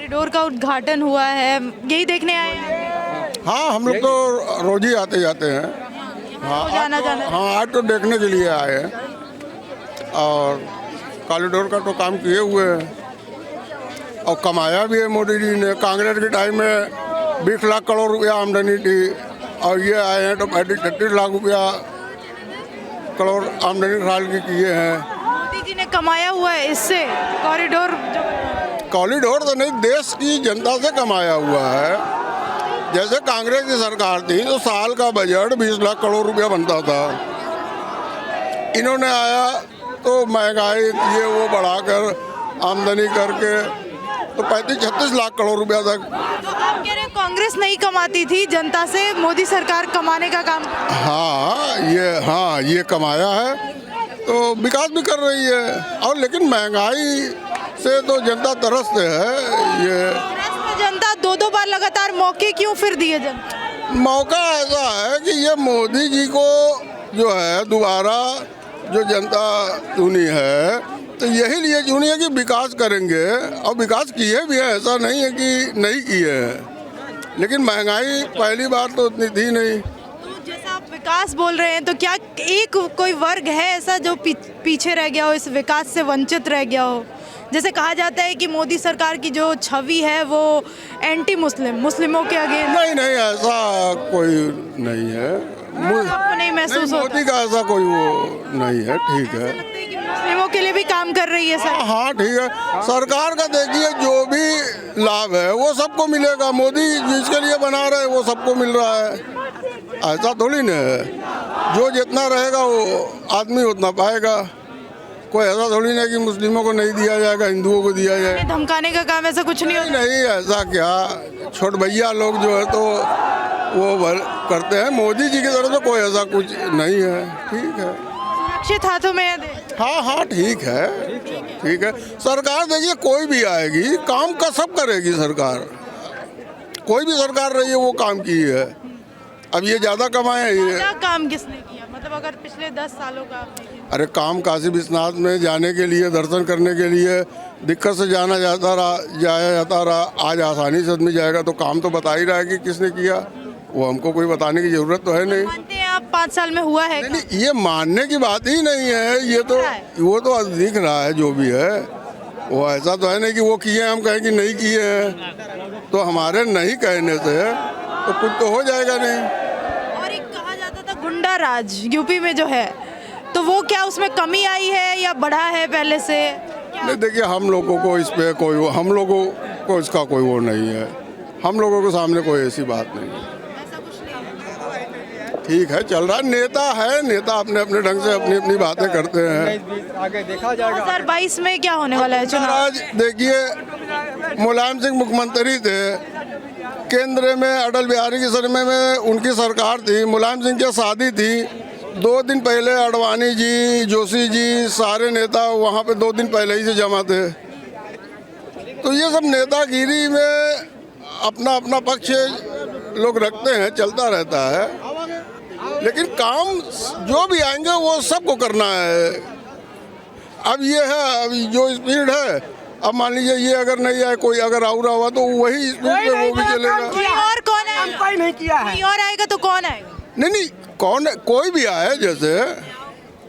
Corridor का उद्घाटन हुआ है, यही देखने आए हैं? हाँ, हम लोग तो रोज ही आते जाते हैं। हाँ रोजाना जाना है? हाँ, आज तो देखने के लिए आए हैं। और कॉरिडोर का तो काम किए हुए हैं और कमाया भी है मोदी जी ने। कांग्रेस के टाइम में 20 लाख करोड़ रुपया आमदनी थी और ये आए हैं तो 35-36 लाख रुपया करोड़ आमदनी साल की किए हैं। मोदी जी ने कमाया हुआ है इससे कॉरिडोर जो कॉरिडोर तो नहीं, देश की जनता से कमाया हुआ है। जैसे कांग्रेस की सरकार थी तो साल का बजट 20 लाख करोड़ रुपया बनता था। इन्होंने आया तो महंगाई ये वो बढ़ाकर आमदनी करके तो 35-36 लाख करोड़ रुपया तक। तो आप कह रहे हैं कांग्रेस नहीं कमाती थी, जनता से मोदी सरकार कमाने का काम। हाँ, ये कमाया है तो विकास भी कर रही है। और लेकिन महंगाई से तो जनता तरसते है। ये जनता दो बार लगातार मौके क्यों फिर दिए जनता? मौका ऐसा है कि ये मोदी जी को जो है दोबारा जो जनता चुनी है तो यही लिए चुनी है कि विकास करेंगे और विकास किए भी है, ऐसा नहीं है कि नहीं किए हैं। लेकिन महंगाई पहली बार तो उतनी थी नहीं। तो जैसा आप विकास बोल रहे हैं तो क्या एक कोई वर्ग है ऐसा जो पीछे रह गया हो, इस विकास से वंचित रह गया हो? जैसे कहा जाता है कि मोदी सरकार की जो छवि है वो एंटी मुस्लिमों के अगेंस्ट। नहीं, ऐसा कोई नहीं है। आपको नहीं महसूस होता? मोदी का ऐसा कोई वो नहीं है। ठीक है, मुस्लिमों के लिए भी काम कर रही है सर। हाँ ठीक है। सरकार का देखिए जो भी लाभ है वो सबको मिलेगा। मोदी जिसके लिए बना रहे वो सबको मिल रहा है। ऐसा थोड़ी ना है, जो जितना रहेगा वो आदमी उतना पाएगा। कोई ऐसा थोड़ी नहीं कि मुस्लिमों को नहीं दिया जाएगा, हिंदुओं को दिया जाएगा। धमकाने का काम ऐसा कुछ नहीं होता? नहीं, ऐसा क्या, छोट भैया लोग जो है तो वो करते हैं। मोदी जी की तरफ से कोई ऐसा कुछ नहीं है। ठीक है, सुरक्षित हाथों में है देश। हाँ ठीक है, ठीक है। सरकार देखिए कोई भी आएगी काम का सब करेगी सरकार। कोई भी सरकार रही है वो काम की है। अब ये ज़्यादा कमाए क्या काम किसने किया, मतलब अगर पिछले 10 सालों का आप देखें? अरे काम काशी विश्वनाथ में जाने के लिए, दर्शन करने के लिए दिक्कत से जाया जाता रहा। आज आसानी से आदमी जाएगा तो काम तो बता ही रहा है कि किसने किया। वो हमको कोई बताने की जरूरत तो है नहीं। मानते हैं आप 5 साल में हुआ है? नहीं, ये मानने की बात ही नहीं है। ये तो वो तो दिख रहा है जो भी है। वो ऐसा तो है नहीं कि वो किए हम कहें कि नहीं किए हैं। तो हमारे नहीं कहने से तो कुछ तो हो जाएगा नहीं। और एक कहा जाता था गुंडा राज यूपी में जो है, तो वो क्या उसमें कमी आई है या बढ़ा है पहले से? नहीं देखिए, हम लोगों को इस पे कोई, हम लोगों को इसका कोई वो नहीं है। हम लोगों के सामने कोई ऐसी बात नहीं है। ठीक है, चल रहा है। नेता है, नेता अपने अपने ढंग से अपनी अपनी बातें करते हैं। आगे देखा जाएगा 2022 में क्या होने वाला है चुनाव? आज देखिए, मुलायम सिंह मुख्यमंत्री थे केंद्र में, अटल बिहारी के समय में उनकी सरकार थी। मुलायम सिंह की शादी थी। 2 दिन पहले अडवाणी जी, जोशी जी, सारे नेता वहाँ पे 2 दिन पहले ही से जमा थे। तो ये सब नेतागिरी में अपना अपना पक्ष लोग रखते हैं, चलता रहता है। लेकिन काम जो भी आएंगे वो सबको करना है। अब ये है, अब जो स्पीड है, अब मान लीजिए ये अगर नहीं आए, कोई अगर आउरा हुआ तो वही स्पीड पे वो भी चलेगा। और कौन है? कोई नहीं किया है। कोई और आएगा तो कौन आएगा? नहीं, कौन, कोई भी आए जैसे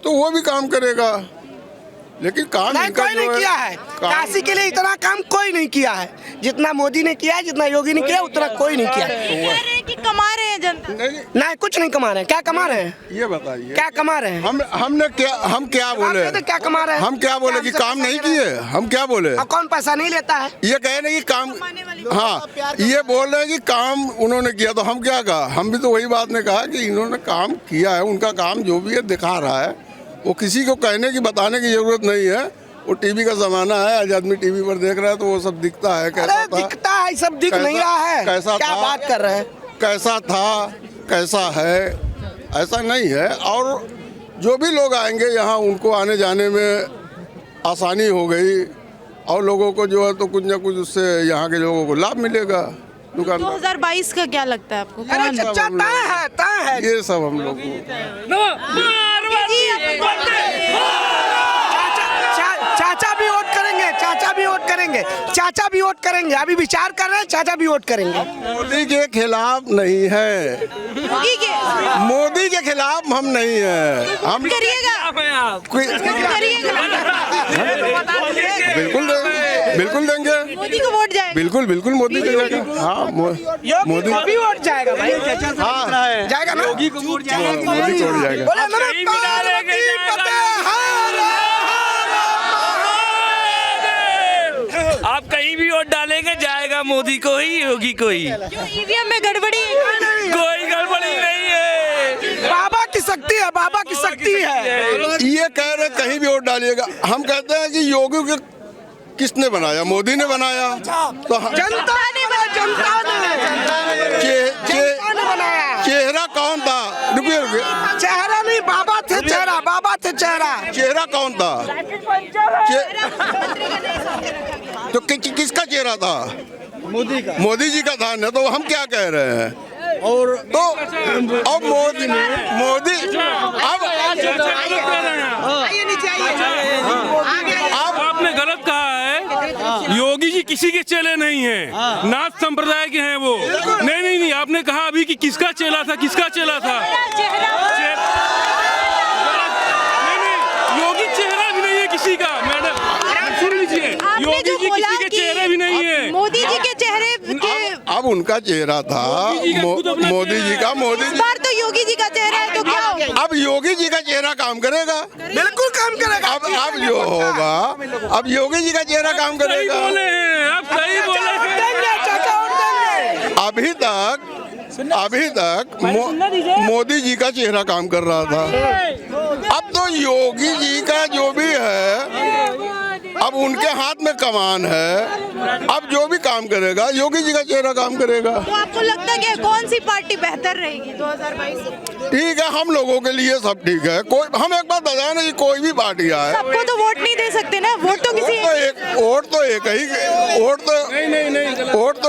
तो वो भी काम करेगा। लेकिन काम नहीं, कोई नहीं किया है। काशी के लिए इतना काम कोई नहीं किया है जितना मोदी ने किया है, जितना योगी ने किया उतना कोई नहीं किया है। कह रहे हैं कि कमा रहे हैं जनता। नहीं, कुछ नहीं कमा रहे हैं। क्या कमा रहे हैं? ये बताइए, क्या कमा रहे हैं? हम क्या बोले? तो क्या कमा रहे हैं? हम क्या बोले कि काम नहीं किए? हम क्या बोले? और कौन पैसा नहीं लेता है? ये कहे नहीं कि काम, हाँ ये बोल रहे हैं कि काम उन्होंने किया। तो हम क्या कहा? हम भी तो वही बात ने कहा कि इन्होंने काम किया है। उनका काम जो भी है दिखा रहा है। वो किसी को कहने की, बताने की जरूरत नहीं है। वो टीवी का जमाना है, आज आदमी टीवी पर देख रहा है तो वो सब दिखता है। कैसा था, दिखता है, सब दिख नहीं रहा है। कैसा क्या था, बात कर रहे हैं? कैसा था, कैसा है, ऐसा नहीं है। और जो भी लोग आएंगे यहाँ, उनको आने जाने में आसानी हो गई और लोगों को जो है तो कुछ ना कुछ उससे यहाँ के लोगों को लाभ मिलेगा। दुकान 2022 का क्या लगता है आपको? अरे चचा तय है। ये सब हम लोग को चाचा भी वोट करेंगे। चाचा भी वोट करेंगे, चाचा भी वोट करेंगे। अभी विचार कर रहे हैं, चाचा भी वोट करेंगे। मोदी के खिलाफ नहीं है, मोदी के खिलाफ हम नहीं है। हम करिएगा बिल्कुल बिल्कुल देंगे, मोदी को वोट जाएगा। बिल्कुल बिल्कुल मोदी को देंगे। हाँ मोदी भी वोट जाएगा भाई। हाँ जाएगा ना, मोदी को वोट जाएगा। बोले पार्वती फतेह आप कहीं भी वोट डालेंगे जाएगा मोदी को ही, योगी को ही। ईवीएम में गड़बड़ी कोई गड़बड़ी नहीं है। बाबा की शक्ति है, बाबा की शक्ति है। ये कह रहे कहीं भी वोट डालिएगा। हम कहते हैं कि योगी को किसने बनाया? मोदी ने बनाया। तो जनता ने बनाया, जनता ने बनाया। चेहरा कौन था? रुकिए चेहरा नहीं, बाबा थे चेहरा, बाबा थे चेहरा। चेहरा कौन था? तो किसका चेहरा था? मोदी जी का था ना। तो हम क्या कह रहे हैं? और तो अब मोदी अब आपने गलत कहा है। योगी जी किसी के चेले नहीं हैं, नाथ संप्रदाय के हैं वो। नहीं, आपने कहा अभी कि किसका चेला था, किसका चेला था? नहीं, योगी चेहरा भी नहीं है किसी का। मैडम सुन लीजिए, योगी जी किसी के चेहरे भी नहीं है। मोदी जी के चेहरे के अब उनका चेहरा था मोदी जी का। इस बार तो योगी जी का चेहरा है, तो क्या होगा? अब योगी जी का चेहरा काम करेगा, बिल्कुल काम करेगा। अब जो होगा, अब योगी जी का चेहरा काम करेगा। बोले हैं आप, सही बोले हैं। चाचा वोट देंगे। अभी तक मोदी जी का चेहरा काम कर रहा था। अब तो योगी जी का जो भी है, अब उनके हाथ में कमान है। अब जो भी काम करेगा, योगी जी का चेहरा काम करेगा। तो आपको लगता है कि कौन सी पार्टी बेहतर रहेगी 2022? ठीक है, हम लोगों के लिए सब ठीक है। कोई हम एक बात बताए ना कि कोई भी पार्टी आए, सबको तो वोट नहीं दे सकते ना। वोट तो किसी वोट तो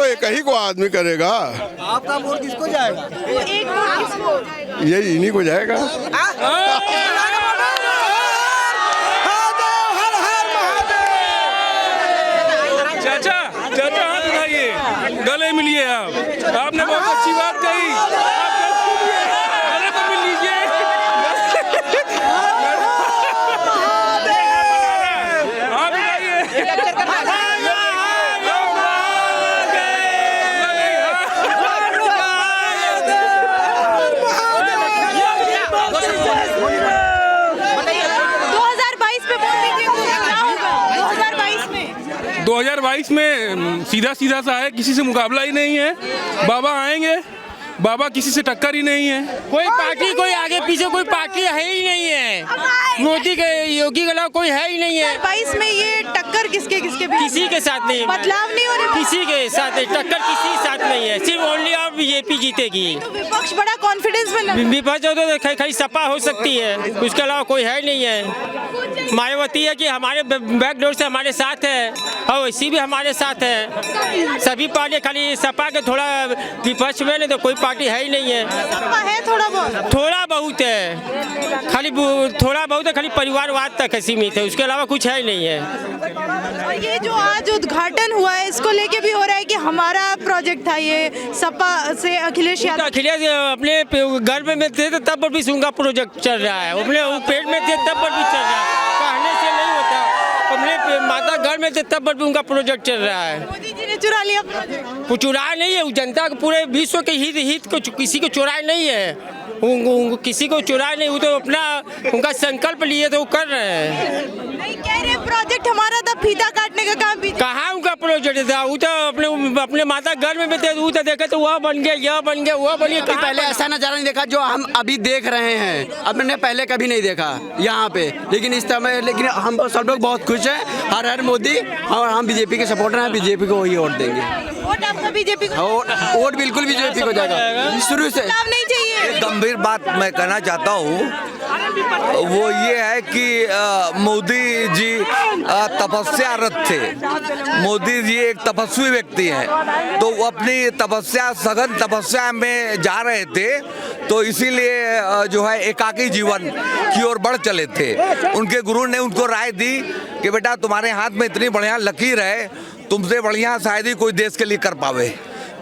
एक ही को आदमी करेगा। आपका वोट किसको जाएगा? एक वोट किसको हो जाएगा? यही इन्हीं को जाएगा। चाचा हाथ उठाइए, गले मिलिए। आपने बहुत अच्छी बात कही। गले तो मिल लीजिए। आप उठाइए। 2022 में सीधा सा है, किसी से मुकाबला ही नहीं है। बाबा आएंगे, बाबा किसी से टक्कर ही नहीं है। कोई पार्टी, कोई आगे पीछे कोई पार्टी है ही नहीं है। मोदी के, योगी के अलावा कोई है ही नहीं है। 2022 में ये टक्कर किसके बीच? किसी के साथ नहीं है। बदलाव नहीं हो रहा, किसी के साथ नहीं, टक्कर किसी के साथ नहीं है। सिर्फ ओनली और बीजेपी जीतेगी। तो विपक्ष बड़ा कॉन्फिडेंस में लगा। विपक्ष तो खाली सपा हो सकती है, उसके अलावा कोई है नहीं है। मायावती है कि हमारे बैकडोर से हमारे साथ है, और वैसी भी हमारे साथ है। सभी पार्टी खाली सपा के थोड़ा विपक्ष में, नहीं तो कोई पार्टी है ही नहीं है। है थोड़ा बहुत है, खाली थोड़ा बहुत है, खाली परिवारवाद तक है सीमित है, उसके अलावा कुछ है ही नहीं है। और ये जो आज उद्घाटन हुआ है, इसको लेके भी हो रहा है कि हमारा प्रोजेक्ट था ये सपा से अखिलेश यादव। अखिलेश अपने गर्भ में थे तब भी उनका प्रोजेक्ट चल रहा है, अपने पेट में थे तब भी चल रहा है, कहने से नहीं होता। अपने माता गर्भ में थे तब भी उनका प्रोजेक्ट चल रहा है। मोदी जी ने चुरा लिया प्रोजेक्ट। वो चुराया नहीं है, जनता के पूरे विश्व के हित को किसी को चुराया नहीं है। किसी को चुराया नहीं, वो तो अपना उनका संकल्प लिए तो वो कर रहे हैं। नहीं कह रहे प्रोजेक्ट हमारा था, फीता काटने का काम भी। कहाँ उनका प्रोजेक्ट था? वो तो अपने माता गर्भ में थे, वो तो देखे तो वह बन गया, यह बन गया, वह बन गया। पहले ऐसा नजारा नहीं देखा जो हम अभी देख रहे हैं, हमने पहले कभी नहीं देखा यहाँ पे। लेकिन इस समय, लेकिन हम सब लोग बहुत खुश हैं। हर हर मोदी, और हम बीजेपी के सपोर्टर हैं, बीजेपी को वही वोट देंगे। वोट आपका बीजेपी को? वोट बिल्कुल बीजेपी को जाएगा शुरू से। बदलाव नहीं चाहिए। एक गंभीर बात मैं कहना चाहता हूँ, वो ये है कि मोदी जी तपस्यारत थे। मोदी जी एक तपस्वी व्यक्ति हैं, तो वो अपनी तपस्या, सघन तपस्या में जा रहे थे, तो इसीलिए जो है एकाकी जीवन की ओर बढ़ चले थे। उनके गुरु ने उनको राय दी कि बेटा तुम्हारे हाथ में इतनी बढ़िया लकीर है, तुमसे बढ़िया शायद ही कोई देश के लिए कर पावे,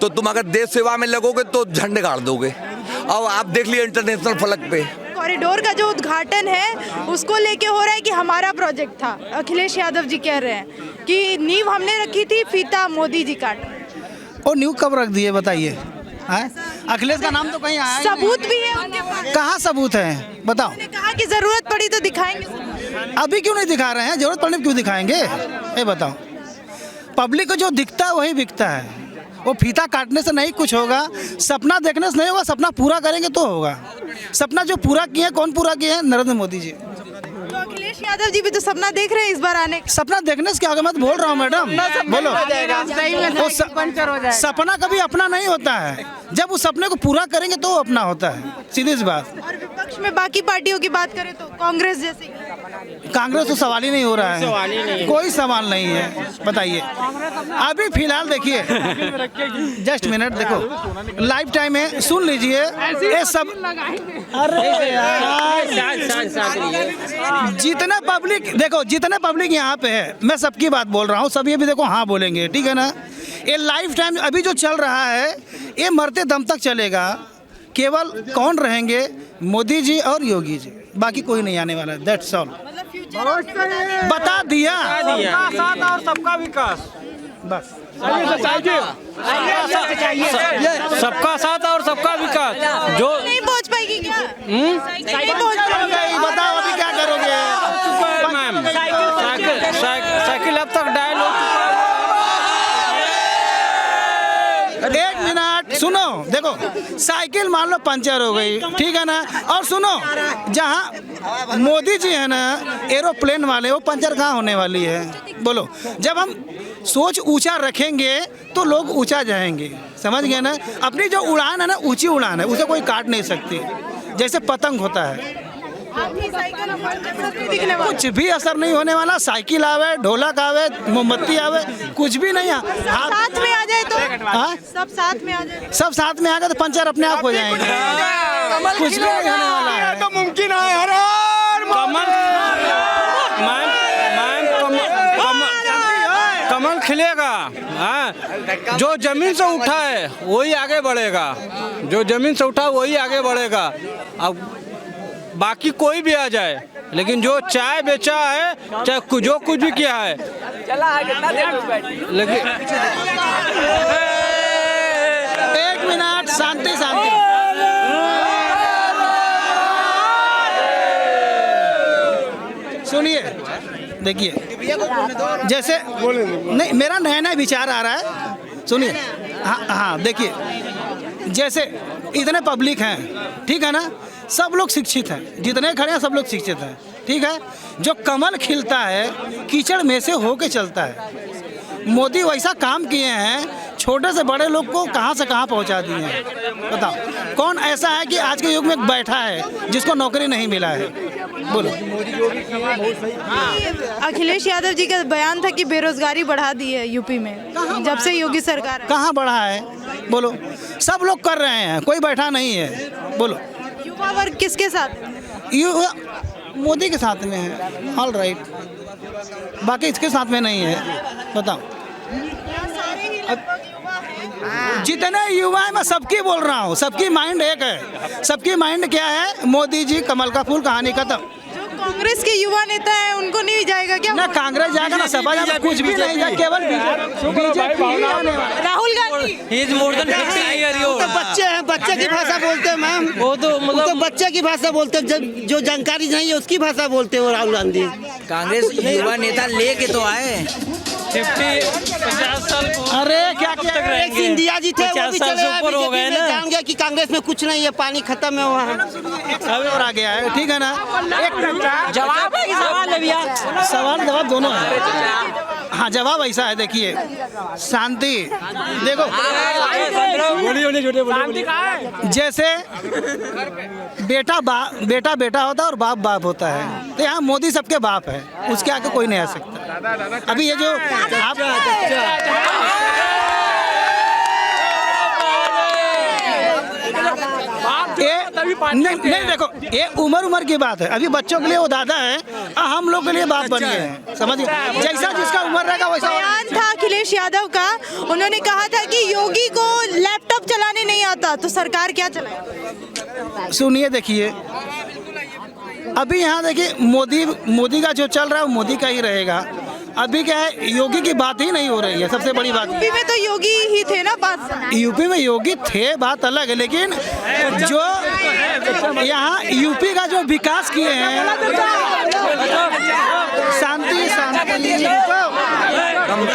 तो तुम अगर देश सेवा में लगोगे तो झंडे गाड़ दोगे। अब आप देख लिए इंटरनेशनल फलक पे कॉरिडोर का जो उद्घाटन है उसको लेके हो रहा है कि हमारा प्रोजेक्ट था। अखिलेश यादव जी कह रहे हैं कि नींव हमने रखी थी, फीता मोदी जी काट। और नींव कब रख दिए बताइए? अखिलेश का नाम तो कहीं आया ही नहीं। सबूत भी है उनके पास। कहाँ सबूत है बताओ? उन्होंने कहा कि जरूरत पड़ी तो दिखाएंगे। अभी क्यों नहीं दिखा रहे हैं? जरूरत पड़ने पर क्यों दिखाएंगे? ये बताओ। पब्लिक को जो दिखता है वही बिकता है। वो फीता काटने से नहीं कुछ होगा, सपना देखने से नहीं होगा, सपना पूरा करेंगे तो होगा। सपना जो पूरा किए हैं, कौन पूरा किए हैं? नरेंद्र मोदी जी। तो अखिलेश यादव जी भी तो सपना देख रहे हैं इस बार आने का। सपना देखने से क्या होगा? मैं तो बोल रहा हूँ मैडम, बोलो। सपना कभी अपना नहीं होता है, जब उस सपने को पूरा करेंगे तो वो अपना होता है, सीधी सी बात। और विपक्ष में बाकी पार्टियों की बात करें तो कांग्रेस जैसे कांग्रेस तो सवाल ही नहीं हो रहा है, कोई सवाल नहीं है। बताइए अभी फिलहाल देखिए, जस्ट मिनट देखो, लाइफ टाइम है, सुन लीजिए ये सब। अरे जितने पब्लिक देखो, जितने पब्लिक यहाँ पे है, मैं सबकी बात बोल रहा हूँ, सब ये भी देखो हाँ बोलेंगे, ठीक है ना? ये लाइफ टाइम अभी जो चल रहा है ये मरते दम तक चलेगा। केवल कौन रहेंगे? मोदी जी और योगी जी, बाकी कोई नहीं आने वाला है। That's all. बता दिया। सबका साथ और सबका विकास, बस। सबका साथ और सबका विकास। जो नहीं पहुंच पाएगी क्या? नहीं पहुंच पाएगी। बताओ अभी क्या करोगे? मैम साइकिल अब तक डायल हो चुका है। एक मिनट सुनो, देखो साइकिल मान लो पंचर हो गई, ठीक है ना? और सुनो, जहाँ मोदी जी है ना एरोप्लेन वाले, वो पंचर कहाँ होने वाली है? बोलो। जब हम सोच ऊंचा रखेंगे तो लोग ऊंचा जाएंगे, समझ गए ना? अपनी जो उड़ान है ना, ऊंची उड़ान है, उसे कोई काट नहीं सकती, जैसे पतंग होता है। कुछ भी असर नहीं होने वाला। साइकिल आवे, ढोलक आवे, मोमबत्ती आवे, कुछ भी नहीं। साथ में आ जाए तो हाँ? सब साथ में आ जाए, सब साथ में आ गए तो पंचर अपने आप हो जाएंगे। कुछ भी नहीं होने वाला है। तो मुमकिन है। कमल खिलेगा। हाँ, जो जमीन से उठा है वही आगे बढ़ेगा, जो जमीन से उठा वही आगे बढ़ेगा। अब बाकी कोई भी आ जाए, लेकिन जो चाय बेचा है, चाहे जो कुछ भी किया है, लेकिन एक मिनट, शांति शांति। सुनिए, देखिए, जैसे नहीं, मेरा नया नया विचार आ रहा है, सुनिए। हाँ हाँ, देखिए, जैसे इतने पब्लिक हैं, ठीक है ना? सब लोग शिक्षित हैं, जितने खड़े हैं सब लोग शिक्षित हैं, ठीक है? जो कमल खिलता है कीचड़ में से होके चलता है। मोदी वैसा काम किए हैं, छोटे से बड़े लोग को कहाँ से कहाँ पहुँचा दिए हैं। बताओ कौन ऐसा है कि आज के युग में बैठा है जिसको नौकरी नहीं मिला है? बोलो। अखिलेश यादव जी का बयान था कि बेरोजगारी बढ़ा दी है यूपी में जब से योगी सरकार है। कहाँ बढ़ा है? बोलो। सब लोग कर रहे हैं, कोई बैठा नहीं है। बोलो। युवा वर्ग किसके साथ? मोदी के साथ में है, ऑल राइट, बाकी इसके साथ में नहीं है। बताओ जितने युवा है, मैं सबकी बोल रहा हूँ, सबकी माइंड एक है। सबकी माइंड क्या है? मोदी जी, कमल का फूल, कहानी खत्म। जो कांग्रेस के युवा नेता है उनको नहीं जाएगा क्या? ना कांग्रेस जाएगा ना सपा जाएगा, कुछ भी नहीं जाएगा, केवल बीजेपी ही आने वाला है। राहुल गांधी तो बच्चे हैं, बच्चे की भाषा बोलते हैं मैम। वो तो बच्चे की भाषा बोलते हैं, जो जानकारी नहीं है उसकी भाषा बोलते हैं। राहुल गांधी कांग्रेस युवा नेता लेके तो आए 50 साल। अरे क्या एक सिंधिया जी थे, वो भी चले गए, बीजेपी में जान गया कि कांग्रेस में कुछ नहीं है, पानी खत्म है वहाँ। और आ गया है, ठीक है ना? जवाब है कि सवाल है भैया? सवाल जवाब दोनों है। हाँ, जवाब ऐसा है, देखिए, शांति। देखो जैसे बेटा बेटा होता है और बाप बाप होता है, तो यहाँ मोदी सबके बाप है, उसके आगे कोई नहीं आ सकता। अभी ये जो आप नहीं देखो, ये उम्र की बात है। अभी बच्चों के लिए वो दादा है, हम लोग के लिए बाप बन गए हैं, समझिए। जैसा जिसका उम्र रहेगा वैसा। बयान था अखिलेश यादव का, उन्होंने कहा था कि योगी को लैपटॉप चलाने नहीं आता, तो सरकार क्या चलाए? सुनिए, देखिए, अभी यहाँ देखिए मोदी का जो चल रहा है वो मोदी का ही रहेगा। अभी क्या है, योगी की बात ही नहीं हो रही है, सबसे बड़ी बात। यूपी में तो योगी ही थे ना, बात यूपी में योगी थे, बात अलग है, लेकिन जो यहाँ यूपी का जो विकास किए हैं, शांति